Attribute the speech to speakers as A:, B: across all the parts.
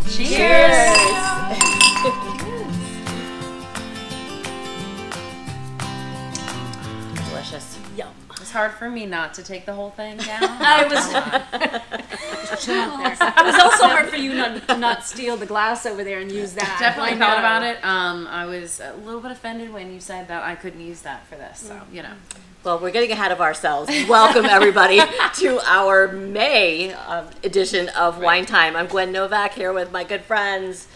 A: Cheers.
B: Delicious.
A: Yum.
C: It's hard for me not to take the whole thing down.
A: It was also hard for you not steal the glass over there and use that.
C: Definitely thought about it. I was a little bit offended when you said that I couldn't use that for this. So, you know.
B: Well, we're getting ahead of ourselves. Welcome, everybody, to our May edition of WineThyme. I'm Gwen Novak here with my good friends,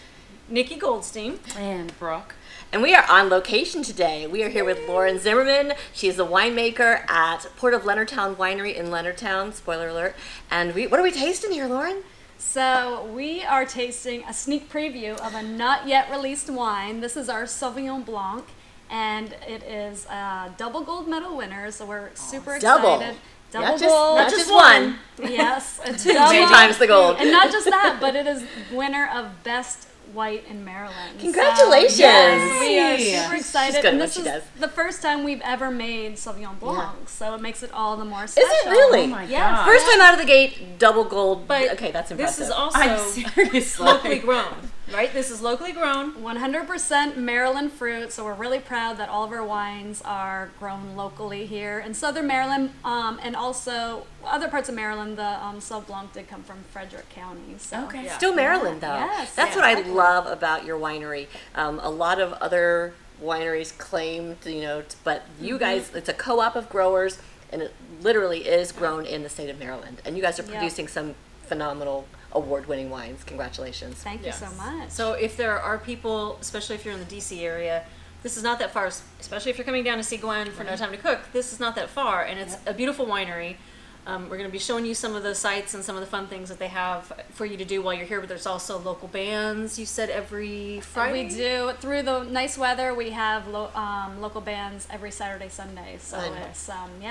A: Nikki Goldstein.
C: And Brooke.
B: And we are on location today. We are here with Lauren Zimmerman. She is a winemaker at Port of Leonardtown Winery in Leonardtown, spoiler alert. And what are we tasting here, Lauren?
D: So we are tasting a sneak preview of a not yet released wine. This is our Sauvignon Blanc, and it is a double gold medal winner, so we're super excited.
B: Double
D: gold.
B: Not just one.
D: Yes.
B: Two times the gold.
D: And not just that, but it is winner of Best White in Maryland.
B: Congratulations.
D: So, yes, we are super excited.
B: She's good
D: and
B: at
D: this
B: what she
D: is
B: does.
D: the first time we've ever made Sauvignon Blanc, so it makes it all the more special.
B: Is it really?
C: Oh my
D: Yes.
C: God.
B: First time out of the gate, double gold.
A: But
B: okay, that's impressive.
A: This is also
C: I'm seriously.
A: locally grown, right? This is locally grown.
D: 100% Maryland fruit, so we're really proud that all of our wines are grown locally here in Southern Maryland, and also other parts of Maryland. The Sauv Blanc did come from Frederick County. So.
C: Okay.
A: Yeah.
B: Still Maryland, though.
D: Yes,
B: That's
D: yeah,
B: what I
D: exactly.
B: love about your winery. A lot of other wineries claim, but you guys, it's a co-op of growers, and it literally is grown in the state of Maryland. And you guys are producing some phenomenal award-winning wines. Congratulations.
D: Thank you so much.
A: So if there are people, especially if you're in the DC area, this is not that far, especially if you're coming down to see Gwen for No Time to Cook, this is not that far, and it's a beautiful winery. We're going to be showing you some of the sites and some of the fun things that they have for you to do while you're here, but there's also local bands, you said, every Friday?
D: We do. Through the nice weather, we have local bands every Saturday, Sunday. So it's,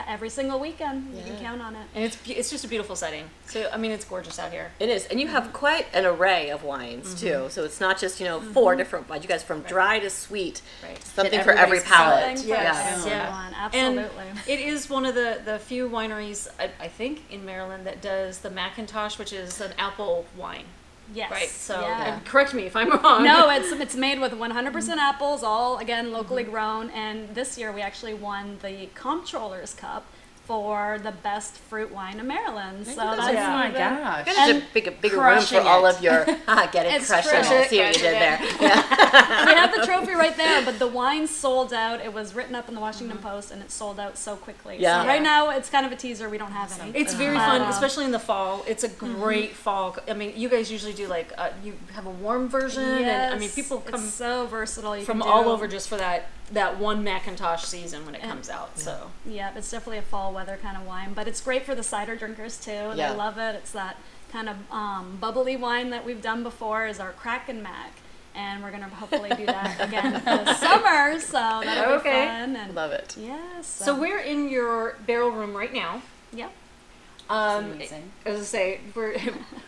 D: every single weekend. You can count on it.
A: And it's just a beautiful setting. So, I mean, it's gorgeous out here.
B: It is. And you have quite an array of wines, too. So it's not just, 4 different wines. You guys from dry to sweet.
A: Right.
B: Something for every palate.
D: Something for
A: Yes.
D: everyone.
A: And
D: Absolutely.
A: it is one of the few wineries, I think, in Maryland that does the Macintosh, which is an apple wine.
D: Yes.
A: Right. So
D: Yeah.
A: correct me if I'm wrong.
D: No, it's made with 100% apples, all again locally grown. And this year we actually won the Comptroller's Cup for the best fruit wine in Maryland. So that's
C: Oh my
D: even-
C: gosh.
B: There's a bigger room for
C: crushing
B: all
C: it.
B: of your, get it,
D: It's
B: crush it.
D: crushing.
B: See what you did there.
D: We have the trophy right there, but the wine sold out. It was written up in the Washington Post, and it sold out so quickly.
B: Yeah.
D: So right now, it's kind of a teaser. We don't have any.
A: It's very fun, especially in the fall. It's a great fall. I mean, you guys usually do you have a warm version, and I mean, people come
D: It's so versatile. You
A: from
D: can
A: all
D: do-
A: over just for that one Macintosh season when it comes out. So
D: Yeah, it's definitely a fall weather kind of wine, but it's great for the cider drinkers too.
B: Yeah.
D: They love it. It's that kind of bubbly wine that we've done before is our Crack and Mac. And we're going to hopefully do that again this summer, so that'll be fun. And
B: Love it.
D: yes.
A: so we're in your barrel room right now.
D: Yep.
C: Amazing.
A: As I say,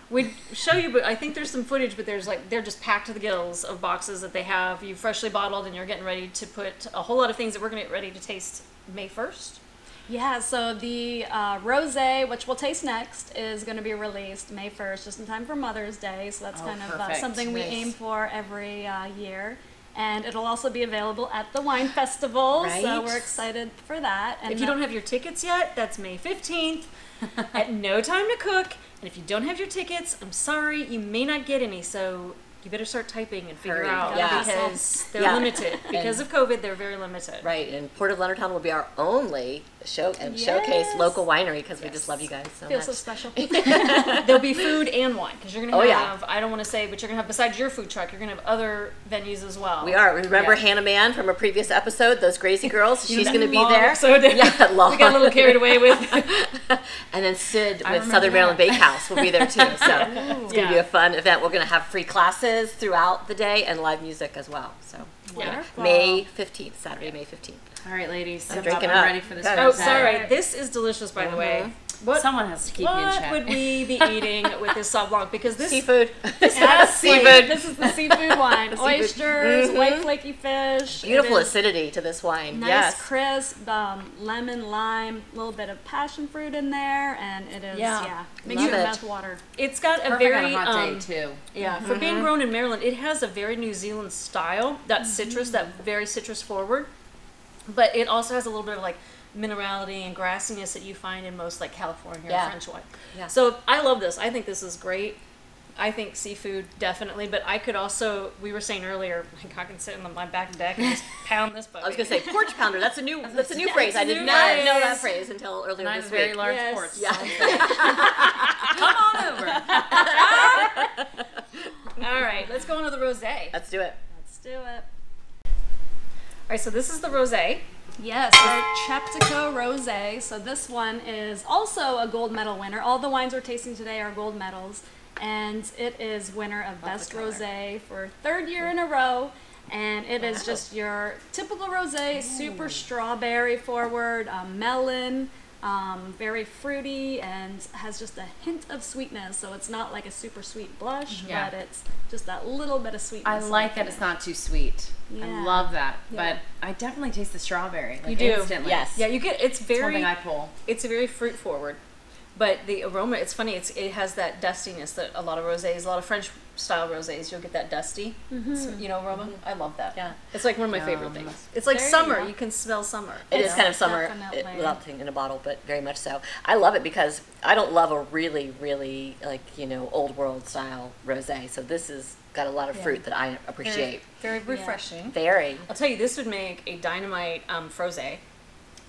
A: we'd show you, but I think there's some footage, but they're just packed to the gills of boxes that they have. You freshly bottled, and you're getting ready to put a whole lot of things that we're going to get ready to taste May 1st.
D: Yeah, so the rosé, which we'll taste next, is going to be released May 1st, just in time for Mother's Day. So that's kind of
C: perfect.
D: something we
C: Nice.
D: aim for every year. And it'll also be available at the Wine Festival, so
B: Right.
D: we're excited for that. And
A: If you don't have your tickets yet, that's May 15th at No Time to Cook. And if you don't have your tickets, I'm sorry, you may not get any. So you better start typing and figure
B: Hurry.
A: out
B: Yeah.
A: because they're
B: Yeah.
A: limited. Because of COVID, they're very limited.
B: Right, and Port of Leonardtown will be our only showcase local winery because we just love you guys so
D: feels
B: much.
D: so special.
A: There'll be food and wine because you're going to
B: Oh,
A: have,
B: yeah.
A: I don't want to say, but you're going to have, besides your food truck, you're going to have other venues as well.
B: We are. Remember
A: Yeah.
B: Hannah Mann from a previous episode, those crazy girls? She's going to be
A: Long
B: there.
A: episode.
B: Yeah, long.
A: We got a little carried away with.
B: And then Sid
C: I
B: with
C: remember
B: Southern Maryland
C: that.
B: Bakehouse will be there too. So it's going to be
A: Yeah.
B: a fun event. We're going to have free classes throughout the day and live music as well. So
A: Wonderful.
B: May 15th, Saturday, May 15th.
C: All right, ladies.
B: I'm
C: I'm
B: drinking
C: I'm
B: up.
C: ready for this.
B: Good.
A: Oh,
C: rosé.
A: sorry. This is delicious, by the way.
C: Someone has to keep me in check.
A: What would we be eating with this Sauv Blanc? Because this
B: Seafood.
D: Yes,
B: Seafood.
D: This is the seafood wine. Oysters, white flaky fish.
B: Beautiful
D: It is
B: acidity to this wine.
D: nice,
B: Yes.
D: crisp, lemon, lime, a little bit of passion fruit in there, and it is, makes
B: Love
D: your
B: it.
D: mouth water.
A: it's got a
C: Perfect
A: very
C: on a hot day too.
A: yeah, for being grown in Maryland, it has a very New Zealand style. That citrus, that very citrus forward, but it also has a little bit of like minerality and grassiness that you find in most like California or French wine.
B: Yeah.
A: So I love this. I think this is great. I think seafood definitely, but I could also. We were saying earlier, like I can sit on my back deck and just pound this.
B: I was gonna say porch pounder. That's a new phrase.
A: a
B: I did
A: new
B: not
A: phrase.
B: know that phrase until earlier
C: Nice,
B: this
C: very
B: week.
C: large
A: Yes.
C: porch.
B: Yeah.
C: Come on over.
A: All right, let's go on to the rosé.
B: Let's do it.
D: Let's do it.
A: All right, so this is the rosé.
D: Yes, our Cheptico Rosé. So this one is also a gold medal winner. All the wines we're tasting today are gold medals, and it is winner of Best Rosé for third year in a row. And it is just your typical rosé, super strawberry forward, melon, very fruity, and has just a hint of sweetness. So it's not like a super sweet blush,
C: Yeah.
D: but it's just that little bit of sweetness.
C: I like that it's not too sweet. I
D: Yeah.
C: love that.
D: Yeah.
C: But I definitely taste the strawberry. Like,
A: You do.
C: instantly.
B: Yes.
A: Yeah, you get it's
C: It's one
A: very
C: thing I pull.
A: it's a very fruit forward, but the aroma. It's funny. It has that dustiness that a lot of rosés, a lot of French style rosés, you'll get that dusty, aroma. I love that.
B: Yeah.
A: It's like one of my favorite
C: Yum.
A: things. It's like
D: There you
A: summer.
D: go.
A: You can smell summer.
B: It is
D: Yeah,
B: kind of summer
D: definitely.
B: without being in a bottle, but very much so. I love it because I don't love a really, really old world style rosé. So this has got a lot of fruit that I appreciate.
A: Very refreshing.
B: Very.
A: I'll tell you, this would make a dynamite frosé.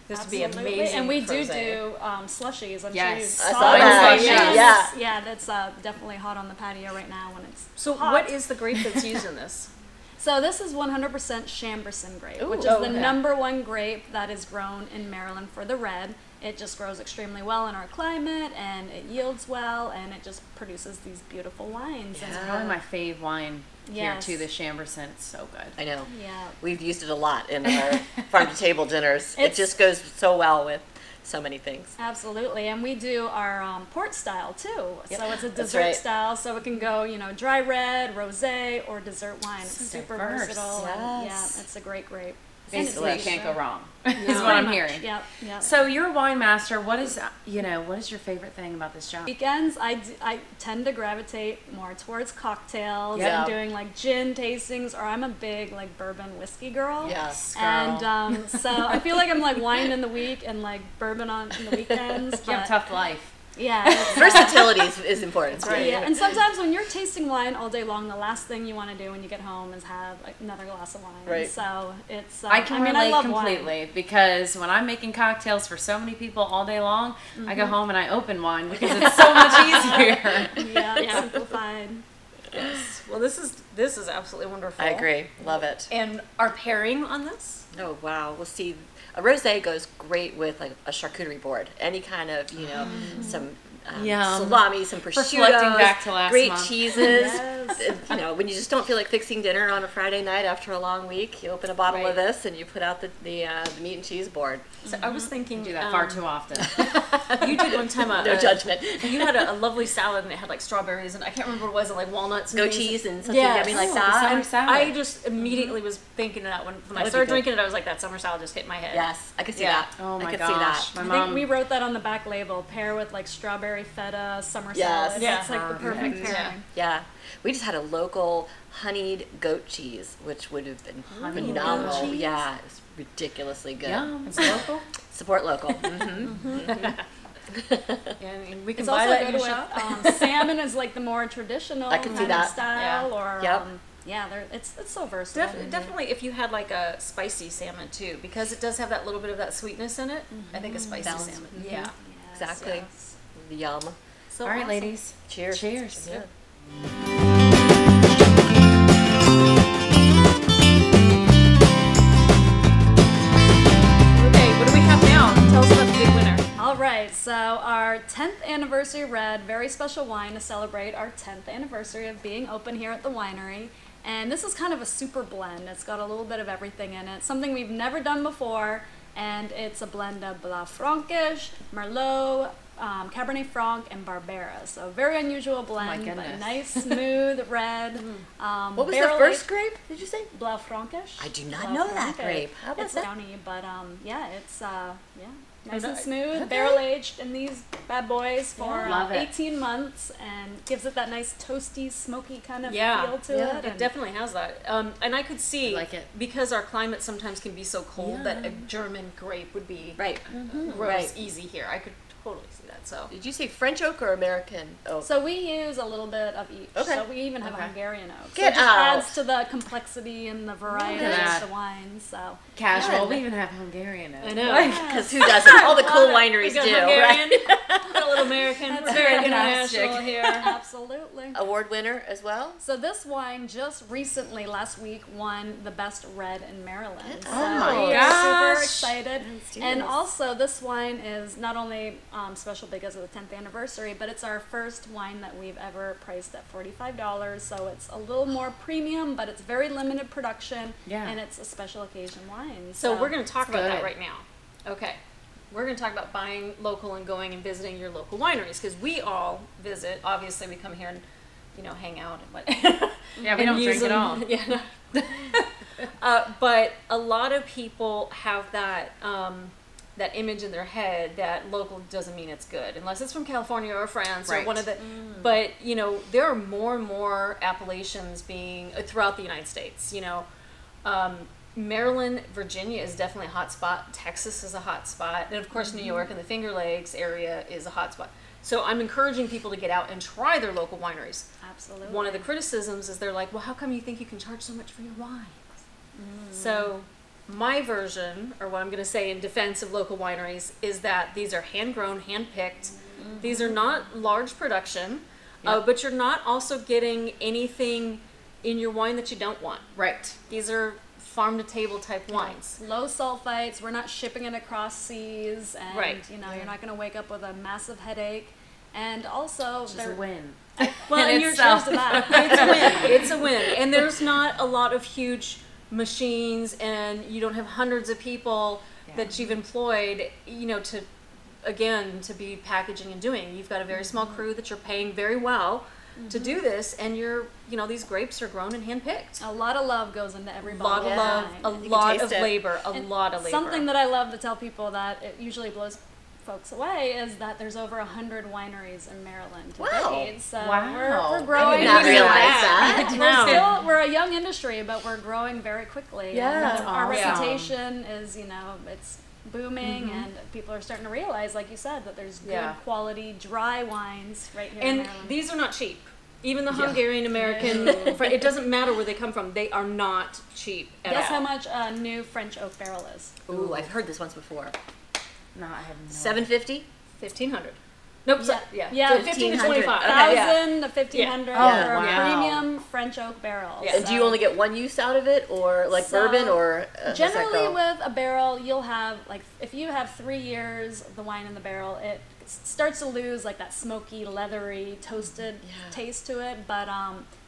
A: This would be
D: Absolutely.
A: amazing.
D: And we do
A: frosé.
D: slushies. I'm
C: Yes.
D: sure
B: I
D: you
B: saw
D: saw
B: that.
D: those.
C: Yeah.
D: Yes. Yeah, that's definitely hot on the patio right now when it's
A: So
D: hot.
A: what is the grape that's used in this?
D: So this is 100% Chamberson grape,
A: Ooh.
D: which is
A: Oh,
D: the
A: okay.
D: #1 grape that is grown in Maryland for the red. It just grows extremely well in our climate, and it yields well, and it just produces these beautiful wines.
C: It's
D: And,
C: probably my fave wine here
D: Yes.
C: too, the Chamberson. It's so good.
B: I know.
D: yeah.
B: We've used it a lot in our farm to table dinners. It
D: It's-
B: just goes so well with so many things.
D: Absolutely, and we do our port style too.
B: Yep,
D: So it's a
B: that's
D: dessert
B: right.
D: style, so it can go, dry red, rosé, or dessert wine. It's
C: So
D: super
C: diverse.
D: versatile. And,
B: Yes.
D: yeah, it's a great grape. And it's
C: Basically, you
B: delicious.
C: can't go wrong. Is
D: Pretty
C: what I'm
D: much.
C: hearing.
D: Yep, yep.
C: So you're a wine master. What is your favorite thing about this job?
D: Weekends, I tend to gravitate more towards cocktails
B: Yeah.
D: and doing like gin tastings, or I'm a big like bourbon whiskey girl.
B: Yes,
C: girl.
D: And so I feel like I'm like wine in the week and like bourbon in the weekends.
C: You have a
D: But
C: tough life.
D: yeah, it's,
B: Versatility is important.
A: right.
D: yeah. And sometimes when you're tasting wine all day long, the last thing you want to do when you get home is have another glass of wine.
B: Right.
D: So it's.
C: I can
D: I
C: relate
D: love
C: completely because when I'm making cocktails for so many people all day long, I go home and I open wine because it's so much easier.
D: Wine. Yeah, it's simplified.
A: Yes. Well, this is absolutely wonderful.
B: I agree. Love it.
A: And our pairing on this?
B: Oh wow. We'll see. A rosé goes great with like a charcuterie board. Any kind of some
C: Yum.
B: salami, some
C: Reflecting
B: prosciuttos,
C: back to last
B: great
C: month.
B: cheeses.
D: Yes.
B: When you just don't feel like fixing dinner on a Friday night after a long week, you open a bottle
A: Right.
B: of this and you put out the meat and cheese board.
A: So I was thinking
C: Do that far too often.
A: You did one time
B: No judgment.
A: You had a lovely salad and it had like strawberries and I can't remember what it was, and like walnuts and
B: Goat
A: things.
B: cheese and something
A: Yes.
B: yummy like
C: Oh,
B: that.
C: summer
A: And
C: salad.
A: I just immediately was thinking of that when I
B: would
A: started
B: be good.
A: drinking it. I was like, that summer salad just hit my head.
B: Yes, I could see
A: Yeah.
B: that.
C: Oh my
B: I could
C: gosh.
B: see that.
C: My
D: I think
C: mom.
D: we wrote that on the back label. Pair with like strawberry feta summer
B: Yes.
D: salad.
A: Yeah.
D: That's like the perfect
A: Yeah.
D: pairing.
B: Yeah, we just had a local honeyed goat cheese, which would have been
C: Honeyed
B: phenomenal.
C: goat cheese?
B: Yeah, it's ridiculously good.
C: Yum.
A: It's local.
B: Support local. hmm
A: And we can
D: It's
A: buy
D: also
A: that in
D: good
A: your
D: with
A: shop.
D: salmon is like the more traditional
B: I can see
D: kind of
B: that.
D: style, or
B: Yep.
D: yeah, it's so versatile.
A: Definitely if you had like a spicy salmon too, because it does have that little bit of that sweetness in it. I think a spicy
B: Balance.
A: salmon.
B: Mhm.
A: Yeah.
D: Yes,
B: Exactly.
D: yes.
B: Yum.
A: So
C: All right,
A: awesome.
C: ladies.
B: Cheers.
C: Cheers.
B: Yeah.
A: Okay, what do we have now? Tell us about the big winner.
D: All right, so our 10th anniversary red, very special wine to celebrate our 10th anniversary of being open here at the winery. And this is kind of a super blend. It's got a little bit of everything in it, something we've never done before. And it's a blend of Blanc Frankish, Merlot, Cabernet Franc and Barbera. So very unusual blend, but
C: goodness.
D: nice, smooth, red.
B: What was the first grape, did you say?
D: Blaufränkisch.
B: I do not know that grape. How about
D: It's
B: that?
D: downy, but yeah, it's nice
A: know.
D: and smooth,
B: Okay.
D: barrel aged in these bad boys for
C: Yeah. Love it.
D: 18 months, and gives it that nice toasty, smoky kind of
A: Yeah.
D: feel to
B: Yeah.
D: it.
A: It
D: and
A: definitely has that. And I could see,
C: I like it.
A: because our climate sometimes can be so cold,
C: Yeah.
A: that a German grape would be
B: Right.
A: grows
B: Right.
A: easy here. I could totally see that. So
B: Did you say French oak or American oak?
D: So we use a little bit of each.
B: Okay.
D: So we even have
C: Okay.
D: Hungarian oak. So
B: Get
D: it just
B: out.
D: adds to the complexity and the variety
C: Look at
D: of
C: that.
D: the wines. So
C: Casual.
B: Good.
C: We even have Hungarian oak.
A: I know.
B: Because who doesn't? All the cool
A: We
B: wineries
A: got
B: do,
A: Hungarian,
B: right?
A: got a little American. We're
D: That's
A: very
C: fantastic.
A: international here.
D: absolutely.
B: Award winner as well?
D: So this wine just recently, last week, won the best red in Maryland. So
B: Oh my
D: we are
C: gosh.
D: super excited.
B: Let's do
D: And
B: this.
D: also, this wine is not only special because of the 10th anniversary, but it's our first wine that we've ever priced at $45. So it's a little more premium, but it's very limited production,
C: Yeah.
D: and it's a special occasion wine.
A: So we're going to talk about that
C: good.
A: right now. Okay. We're going to talk about buying local and going and visiting your local wineries, because we all visit. Obviously, we come here and, hang out and what.
C: Yeah, we
A: and
C: don't
A: use
C: drink at
A: them.
C: all.
A: Yeah. No. But a lot of people have that that image in their head that local doesn't mean it's good, unless it's from California or France or
C: Right.
A: one of the. But there are more and more appellations being throughout the United States. Maryland, Virginia is definitely a hot spot. Texas is a hot spot, and of course, New York and the Finger Lakes area is a hot spot. So I'm encouraging people to get out and try their local wineries.
D: Absolutely.
A: One of the criticisms is they're like, well, how come you think you can charge so much for your wines? So my version, or what I'm going to say in defense of local wineries, is that these are hand-grown, hand-picked. These are not large production, but you're not also getting anything in your wine that you don't want.
C: Right.
A: These are farm-to-table type wines.
D: Low sulfites. We're not shipping it across seas, and
A: Right.
D: you're not going to wake up with a massive headache. And also,
C: Which is a win.
A: Well,
C: In
A: and you're
C: itself.
D: cheers to that.
A: it's a win. It's a win. And there's not a lot of huge machines, and you don't have hundreds of people that you've employed, to be packaging and doing. You've got a very small crew that you're paying very well to do this, and these grapes are grown and handpicked.
D: A lot of love goes into every
A: A lot
D: bottle
A: of
D: of
A: love,
D: wine.
A: a
B: can
A: lot
B: taste
A: of
B: it.
A: labor, a
D: And
A: lot of labor.
D: Something that I love to tell people that it usually blows folks away is that there's over 100 wineries in Maryland to
B: Wow.
D: date. So
C: Wow.
D: we're
B: I
D: growing.
B: did not
A: We're
B: realize
A: that.
B: that.
D: We're a young industry, but we're growing very quickly.
B: Yeah.
D: And
B: That's
D: our
C: awesome.
D: reputation is, it's booming, and people are starting to realize, like you said, that there's good
C: Yeah.
D: quality dry wines right here in
A: And
D: Maryland.
A: these are not cheap. Even the Hungarian American, it doesn't matter where they come from. They are not cheap at
D: Guess
A: all.
D: how much a new French oak barrel is?
B: Ooh, I've heard this once before.
C: No, I have no.
B: $750?
A: 1,500. Nope.
D: Yeah,
A: 15 to
B: 1,500.
A: 25.
B: Okay,
A: Okay, yeah.
D: 1,000 to 1,500
C: Yeah.
D: for
C: Oh,
D: a
C: wow.
D: premium French oak barrel.
A: Yeah.
B: And do you only get one use out of it, or like
D: So,
B: bourbon, or how's that
D: Generally,
B: go?
D: with a barrel, you'll have if you have 3 years of the wine in the barrel, it starts to lose like that smoky, leathery, toasted taste to it. But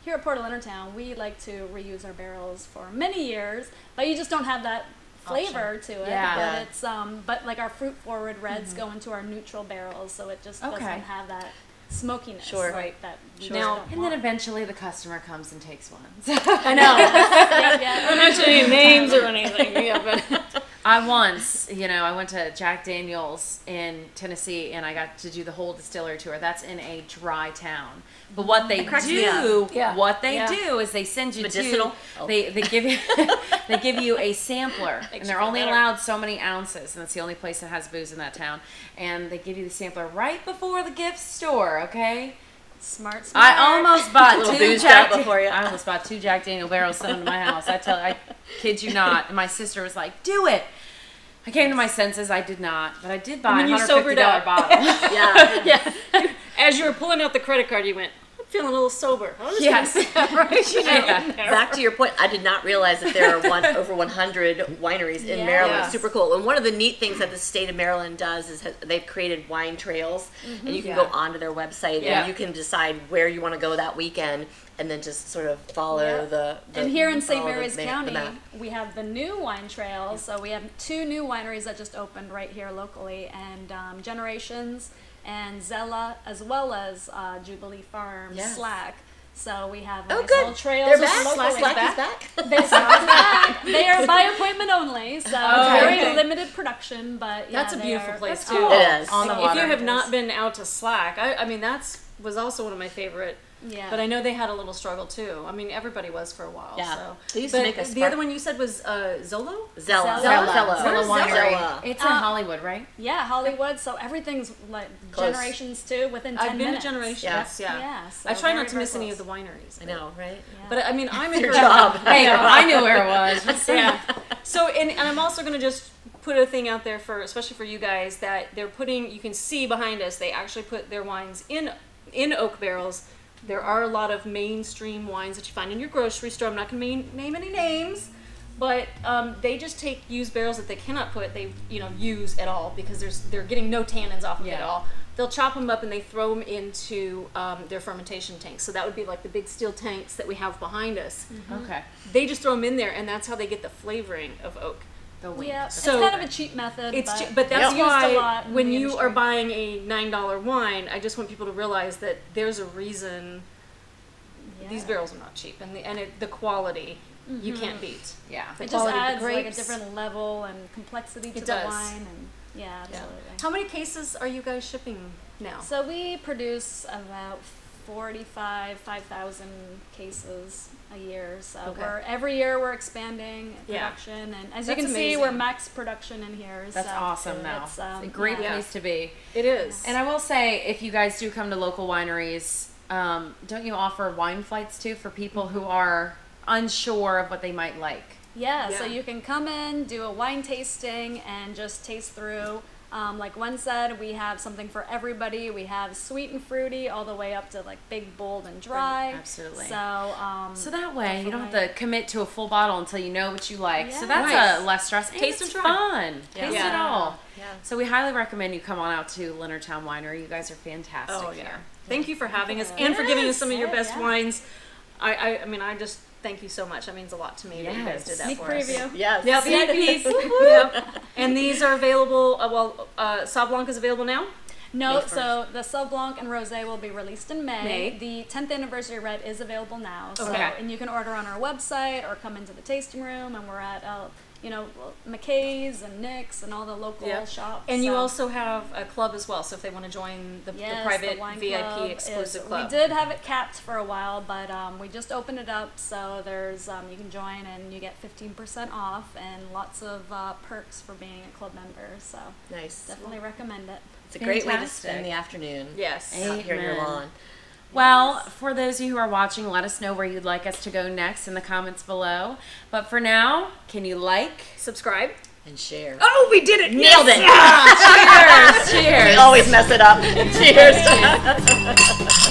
D: here at Port of Leonardtown, we like to reuse our barrels for many years, but you just don't have that flavor to it.
C: Yeah.
D: But
B: Yeah.
D: it's but like our fruit forward reds go into our neutral barrels, so it just
C: Okay.
D: doesn't have that smokiness.
B: Sure.
D: Like that. we
A: Now-
D: just don't
C: And then
D: want.
C: eventually the customer comes and takes one.
A: I know.
D: Yeah.
A: I don't mention any names or anything. Yeah, but
C: I once, I went to Jack Daniel's in Tennessee, and I got to do the whole distillery tour. That's in a dry town. But what they
B: cracks me
C: do,
B: up.
A: Yeah.
C: what they
A: Yeah.
C: do is they send you
B: Medicinal?
C: to,
B: Oh.
C: they give you, they give you a sampler, and
A: Makes
C: they're
A: you feel
C: only
A: better.
C: allowed so many ounces, and that's the only place that has booze in that town. And they give you the sampler right before the gift store, okay?
D: Smart.
C: I almost bought
B: Little
C: two
B: booze
C: Jack.
B: drop before you.
C: I almost bought 2 Jack Daniel barrels, sent them to my house. I kid you not. And my sister was like, "Do it." I came to my senses. I did not, but I did buy a
A: then you
C: $150
A: sobered up.
C: bottle.
B: Yeah.
A: yeah, as you were pulling out the credit card, you went, "I'm feeling a little sober." I'll just
C: Yes.
A: put that right,
C: Yeah.
B: Back to your point, I did not realize that there are over 100 wineries in
D: Yeah.
B: Maryland.
A: Yes.
B: Super cool. And one of the neat things that the state of Maryland does is they've created wine trails, and you can
C: Yeah.
B: go onto their website
C: Yeah.
B: and you can decide where you want to go that weekend. and then just sort of follow
D: Yep.
B: the
D: And here in St.
B: follow the
D: Mary's County,
B: map.
D: we have the new wine trail. So we have 2 new wineries that just opened right here locally, and Generations and Zella, as well as Jubilee Farm,
B: Yes.
D: Slack. So we have
B: Oh,
D: nice
B: good.
D: little trails.
B: They're
D: with
B: back.
D: local-
B: Slack is back.
D: They are by appointment only, so
C: Okay.
D: very limited production. But yeah,
A: That's a
D: they
A: beautiful
D: are-
A: place
D: that's
A: too.
D: cool.
B: It is.
C: On the
A: If
C: water.
A: you have not been out to Slack, I mean was also one of my favorite.
D: Yeah.
A: But I know they had a little struggle too. I mean, everybody was for a while.
B: Yeah.
A: So.
B: They used to
A: But
B: make a
A: the
B: spark-
A: other one you said was Zolo.
B: Zella.
D: Zella.
C: Zella Winery.
B: Zella.
C: It's in Hollywood, right?
D: Yeah, Hollywood. So everything's like
B: Close.
D: Generations too, within 10
A: I've been
D: minutes.
A: to Generations.
B: Yeah.
A: Yeah.
D: Yeah, so
A: I try
D: very,
A: not to
D: very
A: miss any of
D: close.
A: the wineries.
B: I know, right?
D: Yeah.
A: But I mean, I'm
B: Your
A: encouraging.
B: job.
C: Hey, I knew where it was. Just saying.
A: Yeah. So, and I'm also going to just put a thing out there for, especially for you guys, that they're putting, you can see behind us, they actually put their wines in oak barrels. There are a lot of mainstream wines that you find in your grocery store. I'm not going to name any names, but they just take used barrels that they cannot use at all because they're getting no tannins off of it at
C: Yeah.
A: all. They'll chop them up and they throw them into their fermentation tanks. So that would be like the big steel tanks that we have behind us.
C: Okay.
A: They just throw them in there, and that's how they get the flavoring of oak.
C: The wink.
D: Yeah,
A: So-
D: it's kind of a cheap method.
A: But that's
D: it's used a
A: why
D: lot in
A: when
D: the
A: you are
D: industry.
A: buying a $9 wine, I just want people to realize that there's a reason these barrels are not cheap, and the quality you can't beat.
C: Yeah.
A: The
D: It just
A: quality of the
D: adds like a
A: grapes.
D: different level and complexity to
A: It
D: the
A: does.
D: wine, and yeah,
A: Yeah.
D: absolutely.
A: How many cases are you guys shipping now?
D: So we produce about 5,000 cases a year. So
A: Okay.
D: every year we're expanding
A: Yeah.
D: production, and as
A: That's
D: you can see,
A: amazing.
D: we're max production in here.
C: That's
D: so
C: awesome now.
D: It's,
C: It's a great
D: yeah.
C: place to be.
A: It is.
C: And I will say, if you guys do come to local wineries, don't you offer wine flights too for people who are unsure of what they might like?
D: Yeah, so
A: Yeah.
D: you can come in, do a wine tasting, and just taste through. Like Gwen said, we have something for everybody. We have sweet and fruity, all the way up to like big, bold, and dry.
C: Absolutely.
D: So,
C: So that way you don't have
D: definitely.
C: to commit to a full bottle until you know what you like. So
D: Yeah.
C: that's
A: Right.
C: a less stress. And
A: Taste
C: it's
A: and try.
C: fun.
B: Yeah.
C: Taste it
A: Yeah.
C: all.
B: Yeah.
C: So we highly recommend you come on out to Leonardtown Winery. You guys are fantastic
A: Oh yeah.
C: here.
A: Thank you for having us and for giving us some of your
D: Yes.
A: best
D: Yeah.
A: wines. I mean, I just thank you so much. That means a lot to me that you guys did that
D: sneak
A: for us.
D: preview.
B: Yes.
A: Yep.
D: VIPs.
A: Yep. And these are available. Sauv Blanc is available now.
D: No,
B: May 1st.
D: so the Sauv Blanc and Rosé will be released in May.
A: May.
D: The 10th anniversary red is available now. So,
A: Okay.
D: and you can order on our website or come into the tasting room, and we're at McKay's and Nick's and all the local
A: Yep.
D: shops.
A: And you
D: so-
A: also have a club as well. So if they want to join the
D: Yes,
A: private
D: the wine
A: VIP
D: club
A: exclusive
D: is,
A: club.
D: We did have it capped for a while, but we just opened it up, so there's you can join and you get 15% off and lots of perks for being a club member. So
B: Nice.
D: definitely recommend it.
B: It's a great way to
C: Fantastic.
B: spend the afternoon.
A: Yes.
B: Out here in your
C: Amen.
B: lawn.
C: Well, for those of you who are watching, let us know where you'd like us to go next in the comments below. But for now, can you like?
A: Subscribe.
B: And share.
A: Oh, we did it!
B: Nailed it.
C: Cheers! Cheers!
B: We always mess it up. Cheers.